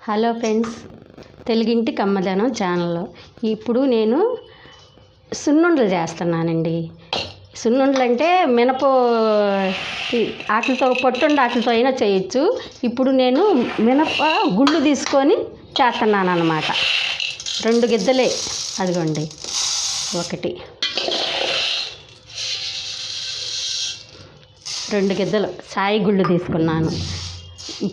Hello friends, తెలుగింటి కమ్మదనం ఛానల్లో ఇప్పుడు నేను సున్నుండలు చేస్తున్నానండి. సున్నుండలు అంటే మినప ఆకులతో పొట్టుండ ఆకులతో అయినా చేయొచ్చు. ఇప్పుడు నేను మినప గుళ్ళు తీసుకొని చేస్తున్నాను అన్నమాట. 2 గిద్దలే, అదిగోండి, 1 2 గిద్దలు సాయి గుళ్ళు తీసుకున్నాను.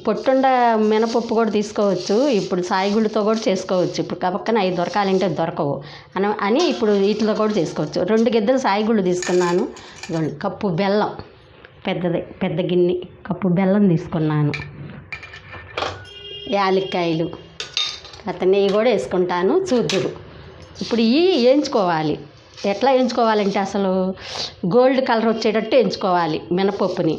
పొట్టుండ మినపప్పు కూడా తీసుకోవచ్చు. ఇప్పుడు సాయిగుళ్ళతో కూడా చేసుకోవచ్చు. ఇప్పుడు పక్కన 5 దొరకాలంటే దొరకవు అని ఇప్పుడు వీటిలో కూడా చేసుకోవచ్చు. 2 గిద్దలు సాయిగుళ్ళు తీసుకున్నాను. కప్పు బెల్లం, పెద్ద గిన్నె కప్పు బెల్లం తీసుకున్నాను. యాలక్కాయలు, నెయ్యి కూడా వేసుకుంటాను. చూద్దురు. ఇప్పుడు ఇవి వేయించుకోవాలి. ఎట్లా వేయించుకోవాలంటే అసలు గోల్డ్ కలర్ వచ్చేటట్టు వేయించుకోవాలి మినపప్పుని.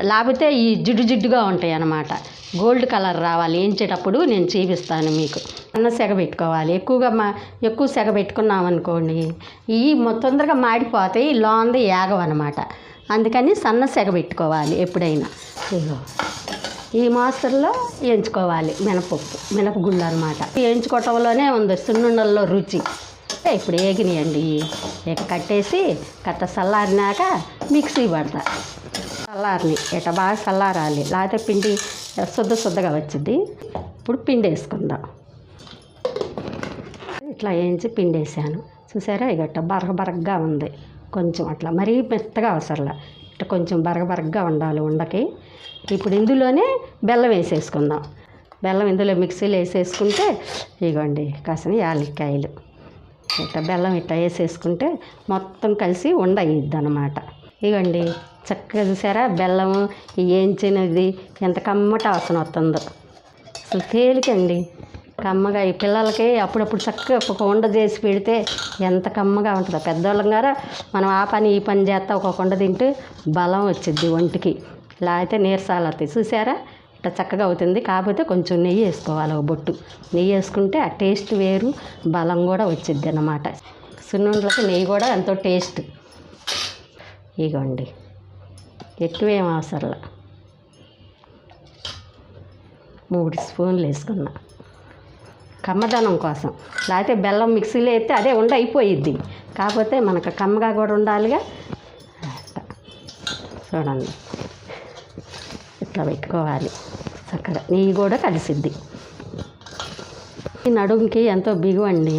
లేకపోతే ఈ జిడ్డుగా ఉంటాయి అన్నమాట. గోల్డ్ కలర్ రావాలి వేయించేటప్పుడు నేను చూపిస్తాను మీకు. సన్న సెగ పెట్టుకోవాలి. ఎక్కువ సెగ పెట్టుకున్నాం అనుకోండి ఇవి తొందరగా మాడిపోతాయి, లోంది ఏగవన్నమాట. అందుకని సన్న సెగ పెట్టుకోవాలి ఎప్పుడైనా. ఈ మాస్టర్లో వేయించుకోవాలి మినపగుళ్ళు అన్నమాట. వేయించుకోవటంలోనే ఉంది సున్నుండల్లో రుచి. ఇప్పుడు ఏగినాయండి. ఇక కట్టేసి చల్లారినాక మిక్సీ పడతా. చల్లారిని బాగా చల్లారాలి, లేకపోతే పిండి శుద్ధగా వచ్చింది. ఇప్పుడు పిండి వేసుకుందాం. ఇట్లా వేయించి పిండి వేసాను. చూసారా, ఇక బరగగా ఉంది. కొంచెం అట్లా మరీ మెత్తగా అవసరంలా, ఇట్లా కొంచెం బరగగా ఉండాలి ఉండకి. ఇప్పుడు ఇందులోనే బెల్లం వేసేసుకుందాం. బెల్లం ఇందులో మిక్సీలో వేసేసుకుంటే ఇగోండి కాసిన యాలక్కాయలు బెల్లం ఇట్లా వేసేసుకుంటే మొత్తం కలిసి ఉండయిద్ది అన్నమాట. ఇగోండి చక్కగా చూసారా, బెల్లం వేయించినది ఎంత కమ్మట వాసన వస్తుందో. అసలు తేలికండి కమ్మగా. ఈ పిల్లలకి అప్పుడప్పుడు చక్కగా ఒక ఉండ చేసి పెడితే ఎంత కమ్మగా ఉంటుందో. పెద్దవాళ్ళం గారా మనం ఆ పని ఈ పని చేస్తా ఒక ఉండ తింటే బలం వచ్చిద్ది ఒంటికి, లేకపోతే నీరసాలు వస్తాయి. చూసారా ఇట్లా చక్కగా అవుతుంది. కాకపోతే కొంచెం నెయ్యి వేసుకోవాలి, ఒక బొట్టు నెయ్యి వేసుకుంటే ఆ టేస్ట్ వేరు, బలం కూడా వచ్చిద్ది అన్నమాట. సున్నుండలకి నెయ్యి కూడా ఎంతో టేస్ట్. ఇగోండి ఎక్కువేం అవసరంలా, 3 స్పూన్లు వేసుకున్నా కమ్మదనం కోసం. లేకపోతే బెల్లం మిక్సీలో వేస్తే అదే ఉండ అయిపోయిద్ది. కాకపోతే మనకు కమ్మగా కూడా ఉండాలిగా. చూడండి ఇట్లా పెట్టుకోవాలి. చక్కగా నెయ్యి కూడా కలిసిద్ది. ఈ నడుముకి ఎంతో బిగువు అండి.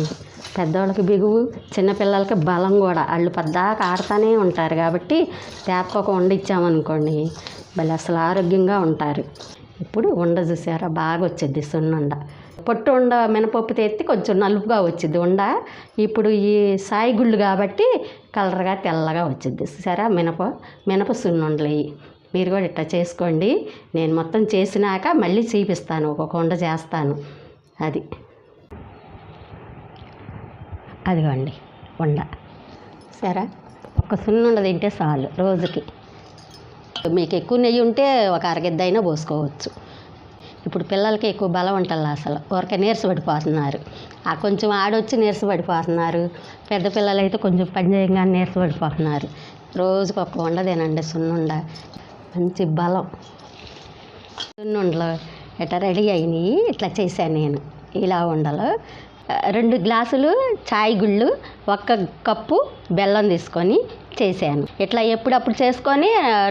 పెద్దవాళ్ళకి బిగువు, చిన్నపిల్లలకి బలం కూడా. వాళ్ళు పద్దాకా ఆడుతూనే ఉంటారు కాబట్టి తేపకొక ఉండ ఇచ్చామనుకోండి వాళ్ళు అసలు ఆరోగ్యంగా ఉంటారు. ఇప్పుడు ఉండ చూసారా బాగా వచ్చిద్ది సున్నుండ. పొట్టు ఉండ మినపప్పు తెత్తి కొంచెం నలుపుగా వచ్చిద్ది ఉండ. ఇప్పుడు ఈ సాయిగుళ్ళు కాబట్టి కలర్గా తెల్లగా వచ్చిద్ది. చూసారా మినప సున్నుండలు. మీరు కూడా ఇట్లా చేసుకోండి. నేను మొత్తం చేసినాక మళ్ళీ చూపిస్తాను, ఒక్కొక్క ఉండ చేస్తాను. అదిగోండి ఉండ. సరే, ఒక సున్నుండ తింటే చాలు రోజుకి. మీకు ఎక్కువ నెయ్యి ఉంటే ఒక అరగిద్ద అయినా పోసుకోవచ్చు. ఇప్పుడు పిల్లలకి ఎక్కువ బలం ఉంటుందా అసలు, ఊరికే నీరసపడిపోతున్నారు. కొంచెం ఆడొచ్చి నీరసపడిపోతున్నారు. పెద్ద పిల్లలు అయితే కొంచెం పని చేయగానే నీరసపడిపోతున్నారు. రోజుకి ఒక ఉండ తినండి సున్నుండ, మంచి బలం. సున్నుండలు ఇట్లా రెడీ అయినాయి. ఇట్లా చేశాను నేను. ఇలా ఉండలు 2 గ్లాసులు చాయ్ గుళ్ళు, 1 కప్పు బెల్లం తీసుకొని చేశాను. ఇట్లా ఎప్పుడప్పుడు చేసుకొని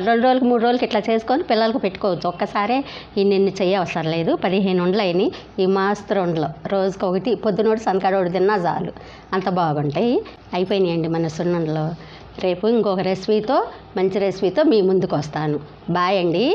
2 రోజులకి 3 రోజులకి ఇట్లా చేసుకొని పిల్లలకు పెట్టుకోవచ్చు. ఒక్కసారే ఇన్ని చేయవసరం లేదు. 15 ఉండలు అయినాయి. ఈ మాస్తరు ఉండలు రోజుకొకటి, పొద్దునోటి సంతకాడోటి తిన్నా చాలు, అంత బాగుంటాయి. అయిపోయినాయండి మన సున్నుండలు. రేపు ఇంకొక రెసిపీతో, మంచి రెసిపీతో మీ ముందుకు వస్తాను. బాయ్ అండి.